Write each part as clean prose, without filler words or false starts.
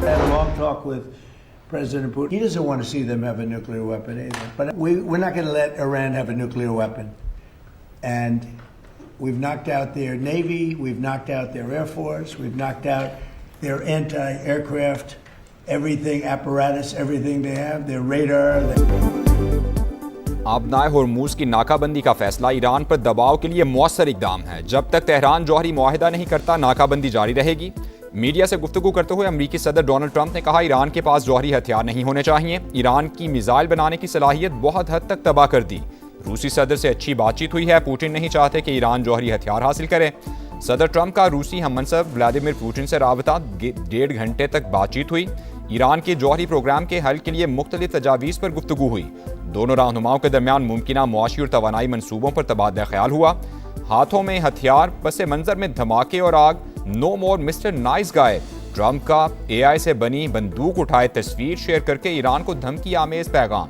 Had a long talk with President Putin. He doesn't want to see them have a nuclear weapon either. But we're not going to let Iran have a nuclear weapon. And we've knocked out their Navy, we've knocked out their Air Force, we've knocked out their anti-aircraft, everything, apparatus, everything they have, their radar. आबनाए Hormuz की नाकाबंदी का फैसला Iran पर दबाव के लिए मौसर इकदाम है। जब तक तेहरान जौहरी मुआहिदा नहीं करता, नाकाबंदी जारी रहेगी। मीडिया से गुफ्तगू करते हुए अमरीकी सदर डोनाल्ड ट्रंप ने कहा, ईरान के पास जौहरी हथियार नहीं होने चाहिए। ईरान की मिसाइल बनाने की सलाहियत बहुत हद तक तबाह कर दी। रूसी सदर से अच्छी बातचीत हुई है। पुतिन नहीं चाहते कि ईरान जौहरी हथियार हासिल करे। सदर ट्रंप का रूसी हममनसब व्लादिमीर पुतिन से राबता 1.5 घंटे तक बातचीत हुई। ईरान के जौहरी प्रोग्राम के हल के लिए मुख्तलिफ तजावीज़ पर गुफ्तगू हुई। दोनों रहनुमाओं के दरमियान मुमकिना मुआशी और तवानाई मनसूबों पर तबादला ख्याल हुआ। हाथों में हथियार, पस मंजर में धमाके और आग। नो मोर मिस्टर नाइस गाय। ट्रंप का AI से बनी बंदूक उठाए तस्वीर शेयर करके ईरान को धमकी आमेज पैगाम।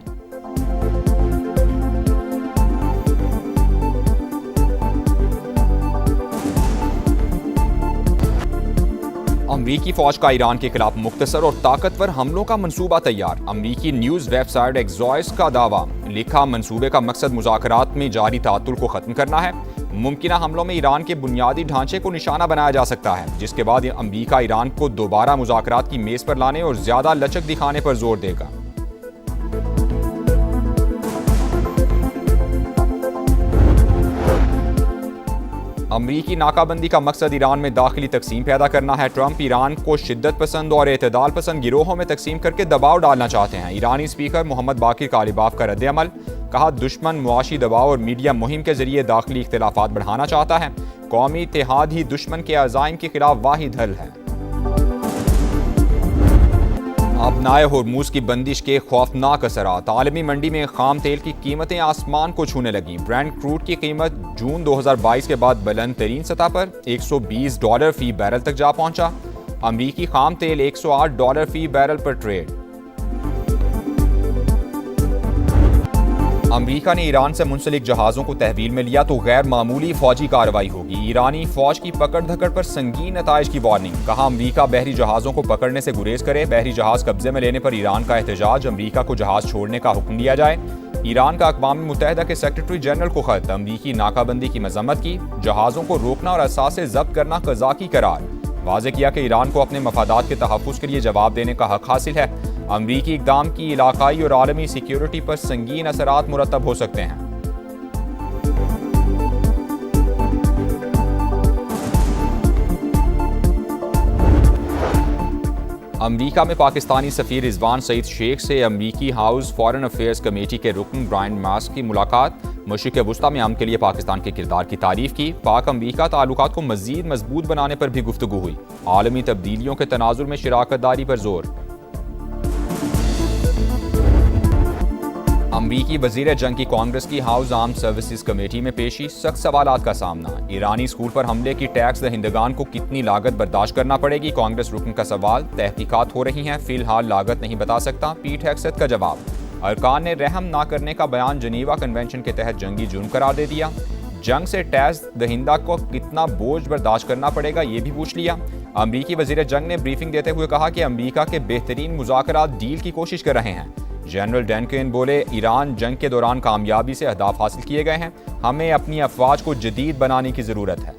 अमरीकी फौज का ईरान के खिलाफ मुख्तसर और ताकतवर हमलों का मंसूबा तैयार। अमरीकी न्यूज वेबसाइट एक्सॉयस का दावा, लिखा मंसूबे का मकसद मुज़ाकरात में जारी तातुल को खत्म करना है। मुमकिना हमलों में ईरान के बुनियादी ढांचे को निशाना बनाया जा सकता है, जिसके बाद अमरीका ईरान को दोबारा मुज़ाकरात की मेज पर लाने और ज्यादा लचक दिखाने पर जोर देगा। अमरीकी नाकाबंदी का मकसद ईरान में दाखिली तकसीम पैदा करना है। ट्रंप ईरान को शिद्दत पसंद और एतदाल पसंद गिरोहों में तकसीम करके दबाव डालना चाहते हैं। ईरानी स्पीकर मोहम्मद बाकिर कालिबाफ का रद्द-ए-अमल, कहा दुश्मन मुआशी दबाव और मीडिया मुहिम के जरिए दाखिली इख्तिलाफात बढ़ाना चाहता है। कौमी इत्तेहाद ही दुश्मन के अज़ाइम के खिलाफ वाहिद हल है। आबनाए होर्मुज की बंदिश के खौफनाक असरात। आलमी मंडी में खाम तेल की कीमतें आसमान को छूने लगी। ब्रेंट क्रूड की कीमत जून 2022 के बाद बुलंद तरीन सतह पर $120 फी बैरल तक जा पहुंचा। अमरीकी खाम तेल $108 फी बैरल पर ट्रेड। अमरीका ने ईरान से मुंसलिक जहाज़ों को तहवील में लिया तो गैर मामूली फौजी कार्रवाई होगी। ईरानी फौज की पकड़ धकड़ पर संगीन नताइज की वार्निंग, कहा अमरीका बहरी जहाज़ों को पकड़ने से गुरेज करे। बहरी जहाज़ कब्जे में लेने पर ईरान का एहतजाज, अमरीका को जहाज़ छोड़ने का हुक्म दिया जाए। ईरान का अक़वाम मुत्तहिदा के सेक्रेटरी जनरल को खत, अमरीकी नाकाबंदी की मजम्मत की। जहाज़ों को रोकना और असासे जब्त करना क़ज़ाकी करार। वाज़े किया कि ईरान को अपने मफादात के तहफ़्फ़ुज़ के लिए जवाब देने का हक हासिल है। अमरीकी इक़दाम की इलाक़ाई और आलमी सिक्योरिटी पर संगीन असरात मुरतब हो सकते हैं। अमरीका में पाकिस्तानी सफ़ीर रिजवान सईद शेख से अमरीकी हाउस फॉरेन अफेयर्स कमेटी के रुकन ब्रायन मास्क की मुलाकात। मशरिक़ वुस्ता में अमन के लिए पाकिस्तान के किरदार की तारीफ की। पाक अमरीका ताल्लुकात को मज़ीद मजबूत बनाने पर भी गुफ्तगू हुई। आलमी तब्दीलियों के तनाजुर में शराकतदारी पर जोर। अमरीकी वज़ीर जंग की कांग्रेस की हाउस आर्म्ड सर्विसेज कमेटी में पेशी, सख्त सवालात का सामना। ईरानी स्कूल पर हमले की टैक्स दहिंदगान को कितनी लागत बर्दाश्त करना पड़ेगी, कांग्रेस रुकन का सवाल। तहकीकात हो रही हैं, फिलहाल लागत नहीं बता सकता, पीठ हैक्सत का जवाब। अरकान ने रहम ना करने का बयान जनीवा कन्वेंशन के तहत जंगी जुर्म करार दे दिया। जंग से टैक्स दहिंदा को कितना बोझ बर्दाश्त करना पड़ेगा, ये भी पूछ लिया। अमरीकी वज़ीर जंग ने ब्रीफिंग देते हुए कहा कि अमरीका के बेहतरीन मुज़ाकरात डील की कोशिश कर रहे हैं। जनरल डैनकेन बोले, ईरान जंग के दौरान कामयाबी से अहदाफ हासिल किए गए हैं, हमें अपनी अफवाज को जदीद बनाने की ज़रूरत है।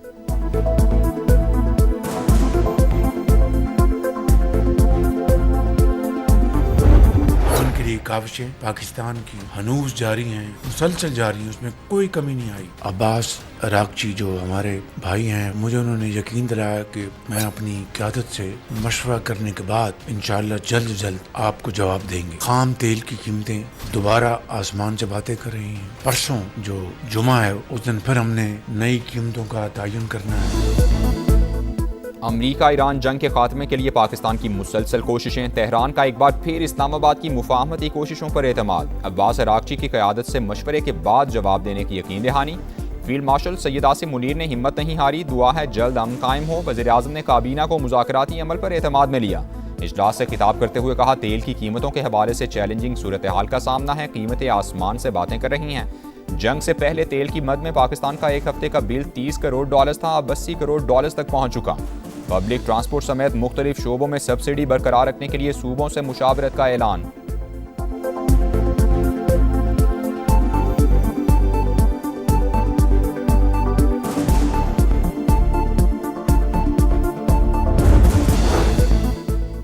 काविशें पाकिस्तान की हनूज जारी हैं, मुसलसल जारी हैं, उसमें कोई कमी नहीं आई। अब्बास अरागची जो हमारे भाई हैं, मुझे उन्होंने यकीन दिलाया कि मैं अपनी क़यादत से मशवरा करने के बाद इंशाअल्लाह जल्द जल्द आपको जवाब देंगे। खाम तेल की कीमतें दोबारा आसमान से बातें कर रही हैं। परसों जो जुमा है उस दिन फिर हमने नई कीमतों का तयन करना है। अमरीका ईरान जंग के खात्मे के लिए पाकिस्तान की मुसलसल कोशिशें। तेहरान का एक बार फिर इस्लामाबाद की मुफाहमती कोशिशों पर एतमाद। अब्बास अरागची की क़यादत से मशवरे के बाद जवाब देने की यकीन दहानी। फील्ड मार्शल सैयद आसिम मुनीर ने हिम्मत नहीं हारी, दुआ है जल्द अमन कायम हो। वज़ीर आज़म ने काबीना को मुज़ाकराती अमल पर एतमाद में लिया। इजलास से खिताब करते हुए कहा, तेल की कीमतों के हवाले से चैलेंजिंग सूरत हाल का सामना है, कीमतें आसमान से बातें कर रही हैं। जंग से पहले तेल की मद में पाकिस्तान का एक हफ्ते का बिल $30 करोड़ था, अब $80 करोड़ तक पहुंच चुका। पब्लिक ट्रांसपोर्ट समेत मुख्तलिफ शोबों में सब्सिडी बरकरार रखने के लिए सूबों से मुशावरत का ऐलान।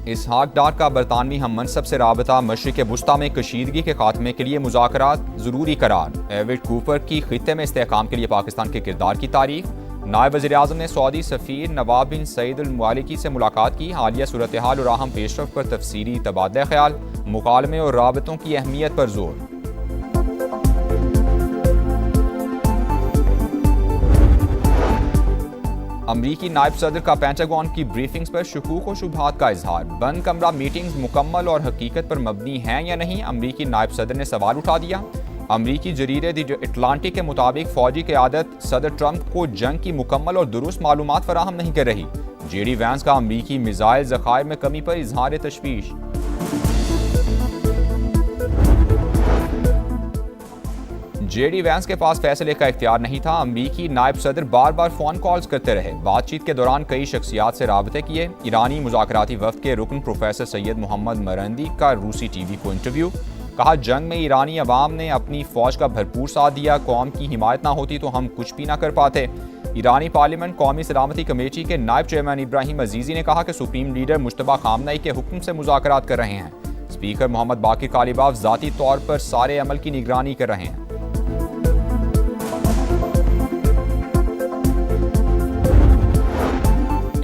इसहाक डार का बरतानवी हम मनसब से राबता, मशरिक़ वुस्ता में कशीदगी के खात्मे के लिए मुज़ाकरात ज़रूरी करार। एविड कूपर की खित्ते में इस्तेहकाम के लिए पाकिस्तान के किरदार की तारीफ। नायब वज़ीर-ए-आज़म ने सऊदी सफ़ीर नवाब बिन सईद अल मुआलिकी से मुलाकात की। हालिया सूरत हाल और अहम पेशरफ पर तफसीली तबादला ख्याल, मुकालमे और राबतों की अहमियत पर जोर। अमरीकी नायब सदर का पेंटागन की ब्रीफिंग्स पर शुकूक और शुबहात का इजहार। बंद कमरा मीटिंग्स मुकम्मल और हकीकत पर मबनी हैं या नहीं, अमरीकी नायब सदर ने सवाल उठा दिया। अमरीकी जरीरे द अटलांटिक के मुताबिक फौजी क़यादत सदर ट्रंप को जंग की मुकम्मल और दुरुस्त मालूमात फराहम नहीं कर रही। जेडी वैंस का अमरीकी मिसाइल ज़खायर में कमी पर इजहार तशवीश। जेडी वैंस के पास फैसले का इख्तियार नहीं था। अमरीकी नायब सदर बार बार फोन कॉल्स करते रहे। बातचीत के दौरान कई शख्सियात से राबते किए। ईरानी मुज़ाकराती वफ़द के रुकन प्रोफेसर सैयद मोहम्मद मरंदी का रूसी टीवी को इंटरव्यू। कहा, जंग में ईरानी अवाम ने अपनी फौज का भरपूर साथ दिया। कौम की हिमायत ना होती तो हम कुछ भी ना कर पाते। ईरानी पार्लियामेंट कौमी सलामती कमेटी के नायब चेयरमैन इब्राहिम अजीज़ी ने कहा कि सुप्रीम लीडर मुश्तबा खामनई के हुक्म से मुज़ाकरात कर रहे हैं। स्पीकर मोहम्मद बाकिर कालिबाफ ज़ाती तौर पर सारे अमल की निगरानी कर रहे हैं।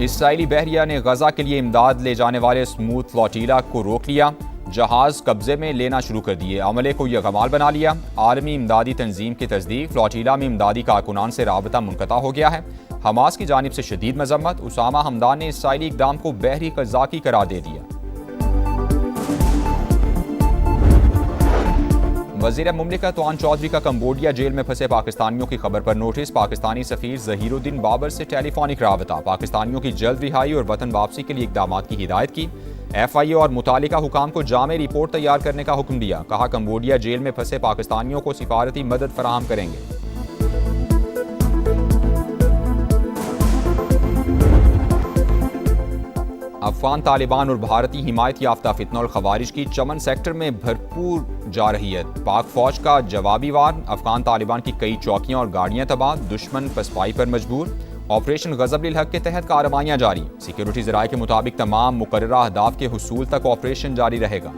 इसराइली बहरिया ने गजा के लिए इमदाद ले जाने वाले स्मूथ फ्लोटीला को रोक लिया। जहाज कब्जे में लेना शुरू कर दिए। अमले को यह कमाल बना लिया। आलमी इमदादी तंजीम की तस्दीक, फ्लोटीला में इमदादी कारकुनान से राबता मुनक़ता हो गया है। हमास की जानिब से शदीद मजम्मत। उसामा हमदान ने इसराइली इक़दाम को बहरी क़ज़ाक़ी करार दे दिया। वज़ीर मुमलिकत तवान चौधरी का कंबोडिया जेल में फंसे पाकिस्तानियों की खबर पर नोटिस। पाकिस्तानी सफ़ीर ज़हीरुद्दीन बाबर से टेलीफोनिक राबता। पाकिस्तानियों की जल्द रिहाई और वतन वापसी के लिए इक़दामात की हिदायत की। FIA और मुतालिका हुकाम को जामे रिपोर्ट तैयार करने का हुक्म दिया। कहा, कंबोडिया जेल में फंसे पाकिस्तानियों को सिफारती मदद फराहम करेंगे। अफगान तालिबान और भारतीय हिमायत याफ्ता फितनल खवारिज की चमन सेक्टर में भरपूर जा रही है। पाक फौज का जवाबी वार। अफगान तालिबान की कई चौकियां और गाड़ियां तबाह। दुश्मन पसपाई पर मजबूर। ऑपरेशन गज़ब लिल हक के तहत कार्रवाइयां जारी। सिक्योरिटी ज़राए के मुताबिक तमाम मुकर्ररा अहदाफ के हुसूल तक ऑपरेशन जारी रहेगा।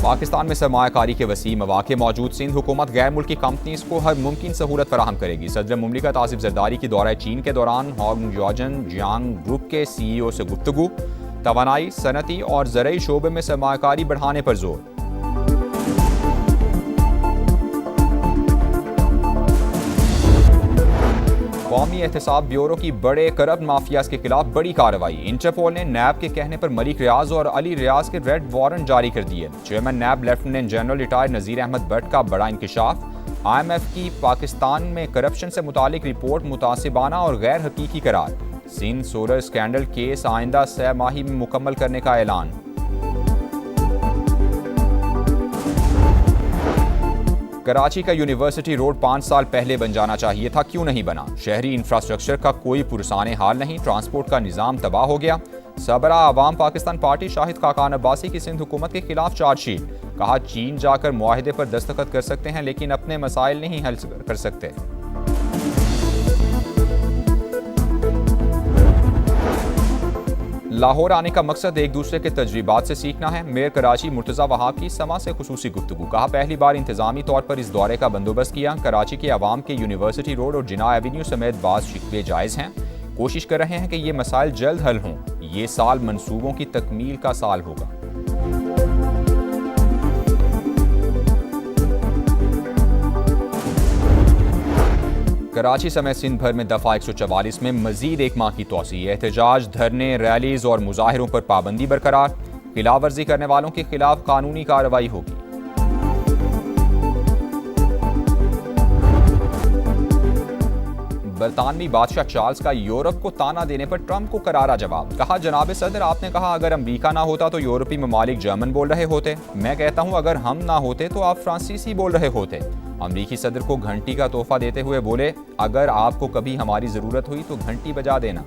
पाकिस्तान में सरमायाकारी के वसी मौके मौजूद। सिंध हुकूमत गैर मुल्की कंपनीज को हर मुमकिन सहूलत फराहम करेगी। सदर मुमलिकत आसिफ जरदारी की दौरा चीन के दौरान हॉन्गजॉजन जियांग ग्रुप के CEO से गुफ्तगू। तवानाई, सनती और ज़रई शोबे में सरमायाकारी बढ़ाने पर जोर। कौमी एहतसाब ब्यूरो की बड़े करप्ट माफियाज के खिलाफ बड़ी कार्रवाई। इंटरपोल ने नैब के कहने पर मलिक रियाज और अली रियाज के रेड वारंट जारी कर दिए। चेयरमैन नैब लेफ्टिनेंट जनरल रिटायर्ड नज़ीर अहमद भट्ट का बड़ा इंकशाफ। IMF की पाकिस्तान में करप्शन से मुतालिक रिपोर्ट मुतासिबाना और गैर हकीकी करार। सिंध सोलर स्कैंडल केस आइंदा 6 माही में मुकम्मल करने का ऐलान। कराची का यूनिवर्सिटी रोड 5 साल पहले बन जाना चाहिए था, क्यों नहीं बना? शहरी इंफ्रास्ट्रक्चर का कोई पुरसाने हाल नहीं। ट्रांसपोर्ट का निज़ाम तबाह हो गया। सबरा आवाम पाकिस्तान पार्टी शाहिद खाकान अब्बासी की सिंध हुकूमत के खिलाफ चार्जशीट। कहा, चीन जाकर मुआहिदे पर दस्तखत कर सकते हैं लेकिन अपने मसाइल नहीं हल कर सकते। लाहौर आने का मकसद एक दूसरे के तजर्बात से सीखना है। मेयर कराची मुर्तज़ा वहाब की समा से खुसूसी गुफ्तगू। कहा, पहली बार इंतजामी तौर पर इस दौरे का बंदोबस्त किया। कराची के अवाम के यूनिवर्सिटी रोड और जिना एवेन्यू समेत बाज़ शिकवे जायज़ हैं। कोशिश कर रहे हैं कि ये मसाइल जल्द हल हों। ये साल मंसूबों की तकमील का साल होगा। कराची समेत सिंध भर में दफा 144 में मजीद 1 माह की तोसी। एहतजाज, धरने, रैलीज और मुजाहिरों पर पाबंदी बरकरार। खिलाफ वर्जी करने वालों के खिलाफ कानूनी कार्रवाई होगी। बरतानवी बादशाह चार्ल्स का यूरोप को ताना देने पर ट्रंप को करारा जवाब। कहा, जनाब सदर, आपने कहा अगर अमेरिका ना होता तो यूरोपीय ममालिक जर्मन बोल रहे होते। मैं कहता हूं अगर हम ना होते तो आप फ्रांसीसी बोल रहे होते। अमेरिकी सदर को घंटी का तोहफा देते हुए बोले, अगर आपको कभी हमारी जरूरत हुई तो घंटी बजा देना।